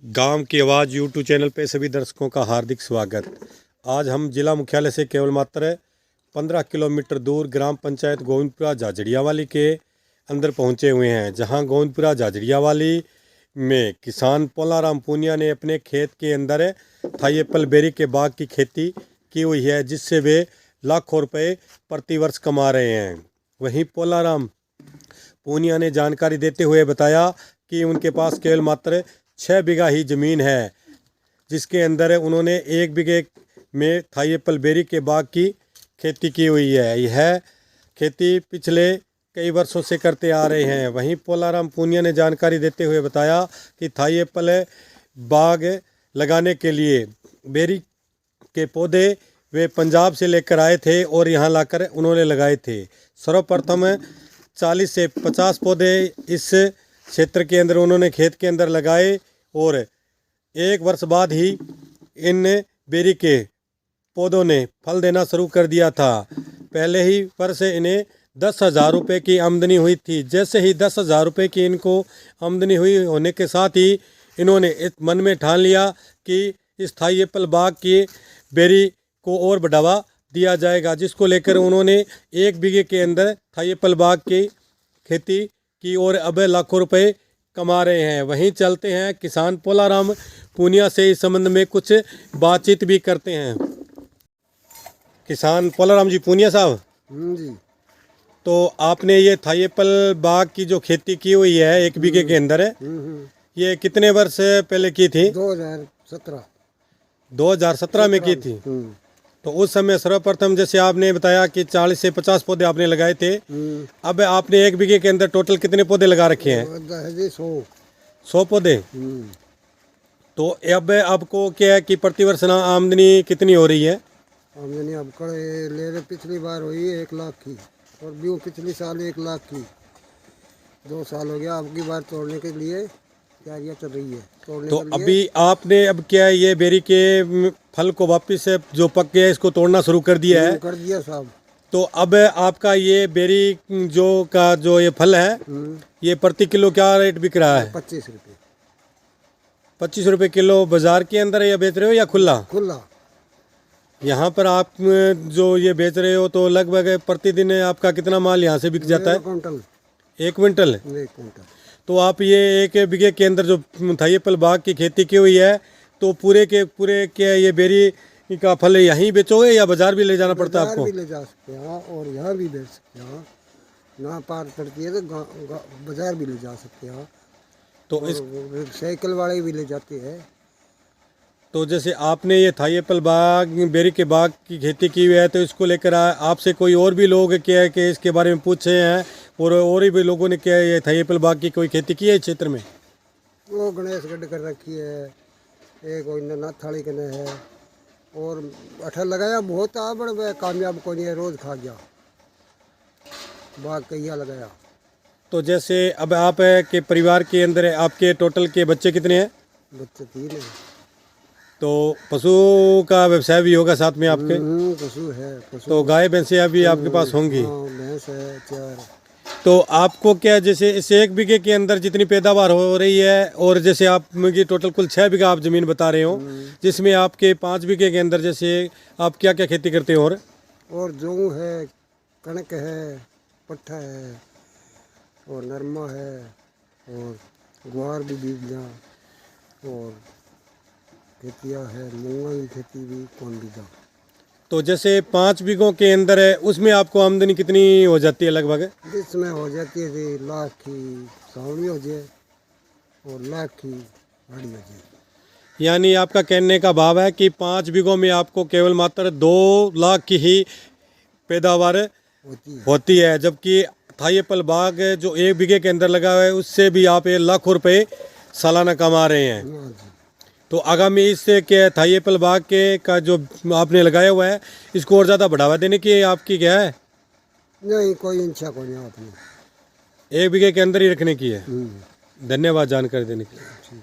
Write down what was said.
गांव की आवाज़ यूट्यूब चैनल पे सभी दर्शकों का हार्दिक स्वागत। आज हम जिला मुख्यालय से केवल मात्र 15 किलोमीटर दूर ग्राम पंचायत गोविंदपुरा झाझड़ियावाली के अंदर पहुंचे हुए हैं, जहां गोविंदपुरा झाझड़ियावाली में किसान पोलाराम पूनिया ने अपने खेत के अंदर थाई एप्पल बेरी के बाग की खेती की हुई है, जिससे वे लाखों रुपए प्रतिवर्ष कमा रहे हैं। वहीं पोलाराम पूनिया ने जानकारी देते हुए बताया कि उनके पास केवल मात्र 6 बीघा ही ज़मीन है, जिसके अंदर उन्होंने 1 बीघे में थाई एप्पल बेरी के बाग की खेती की हुई है। यह खेती पिछले कई वर्षों से करते आ रहे हैं। वहीं पोलाराम पूनिया ने जानकारी देते हुए बताया कि थाई एप्पल बाग लगाने के लिए बेरी के पौधे वे पंजाब से लेकर आए थे और यहाँ लाकर उन्होंने लगाए थे। सर्वप्रथम 40 से 50 पौधे इस क्षेत्र के अंदर उन्होंने खेत के अंदर लगाए और 1 वर्ष बाद ही इन बेरी के पौधों ने फल देना शुरू कर दिया था। पहले ही वर्ष इन्हें 10,000 रुपये की आमदनी हुई थी। जैसे ही 10,000 रुपये की इनको आमदनी हुई होने के साथ ही इन्होंने इस मन में ठान लिया कि इस थाई एप्पल बाग की बेरी को और बढ़ावा दिया जाएगा, जिसको लेकर उन्होंने 1 बीघे के अंदर थाई एप्पल बाग की खेती की और अब लाखों रुपए कमा रहे हैं। वहीं चलते हैं किसान पोलाराम पूनिया से इस संबंध में कुछ बातचीत भी करते हैं। किसान पोलाराम जी पूनिया साहब जी, तो आपने ये थाई एप्पल बाग की जो खेती की हुई है 1 बीघे के अंदर ये कितने वर्ष पहले की थी? 2017 में की थी। तो उस समय सर्वप्रथम जैसे आपने बताया कि 40 से 50 पौधे आपने लगाए थे। अब आपने 1 बीघे के अंदर टोटल कितने पौधे लगा रखे हैं? 100 पौधे। तो अब आपको क्या है कि प्रतिवर्ष ना आमदनी कितनी हो रही है? आमदनी अब ले रहे, पिछली बार हुई 1 लाख की और भी पिछली साल 1 लाख की। 2 साल हो गया। अब की बार तोड़ने के लिए तैयारियां चल रही है। तो अभी आपने अब क्या है ये बेरी के फल को वापस जो पक गया इसको तोड़ना शुरू कर दिया है? कर दिया साहब। तो अब आपका ये बेरी जो ये फल है ये प्रति किलो क्या रेट बिक रहा है? 25 रुपये। 25 रुपये किलो बाजार के अंदर या बेच रहे हो या खुला? खुला। यहाँ पर आप जो ये बेच रहे हो तो लगभग प्रतिदिन आपका कितना माल यहाँ से बिक जाता है? 1 क्विंटल। 1 क्विंटल। 1 क्विंटल। तो आप ये 1 बीघे के अंदर जो थाई एप्पल बाग की खेती की हुई है तो पूरे के ये बेरी का फल यहीं बेचोगे या बाजार भी ले जाना पड़ता है आपको? भी ले जा सकते हैं और यहाँ भी बेच सकते हैं। ना पार पड़ती है तो बाजार भी ले जा सकते हैं। तो इस साइकिल वाले भी ले जाते हैं। तो जैसे आपने ये थाई एप्पल बाग बेरी के बाग की खेती की हुई है तो इसको लेकर आपसे कोई और भी लोग क्या है कि इसके बारे में पूछे हैं और भी लोगों ने क्या ये थाई एप्पल बाग की कोई खेती की है इस क्षेत्र में? वो गणेश गढ़ कर रखी है, एक नाथाली कने है और अठल लगाया बहुत बड़ कामयाब को नहीं है, रोज खा गया बाग कहिया लगाया। तो जैसे अब आप के परिवार के अंदर आपके टोटल के बच्चे कितने हैं? बच्चे 3 हैं। तो पशु का व्यवसाय भी होगा साथ में आपके? पशु है। पशु तो गाय भैंसें अभी आपके पास होंगी? भैंस है 4। तो आपको क्या जैसे इस 1 बीघे के अंदर जितनी पैदावार हो रही है और जैसे आप मुझे टोटल कुल 6 बीघा आप ज़मीन बता रहे हो, जिसमें आपके 5 बीघे के अंदर जैसे आप क्या क्या खेती करते हो? और गेहूँ है, कणक है, पट्ठा है और नरमा है और ग्वार भी बीजा और खेतियाँ है, मूंगा की खेती भी कौन बीजा। तो जैसे 5 बीघों के अंदर है उसमें आपको आमदनी कितनी हो जाती है लगभग? इसमें हो जाती है 1 लाख की सावनी हो जाए और 1 लाख की हाड़ी हो जाए। यानी आपका कहने का भाव है कि 5 बीघों में आपको केवल मात्र 2 लाख की ही पैदावार होती है, जबकि थाई एप्पल बाग जो 1 बीघे के अंदर लगा हुआ है उससे भी आप 1 लाख रुपए सालाना कमा रहे हैं। तो आगामी इससे क्या थाई एप्पल बाग के का जो आपने लगाया हुआ है इसको और ज़्यादा बढ़ावा देने की आपकी क्या है? नहीं, कोई इच्छा को नहीं आपने। 1 बीघे के अंदर ही रखने की है। धन्यवाद जानकारी देने के लिए।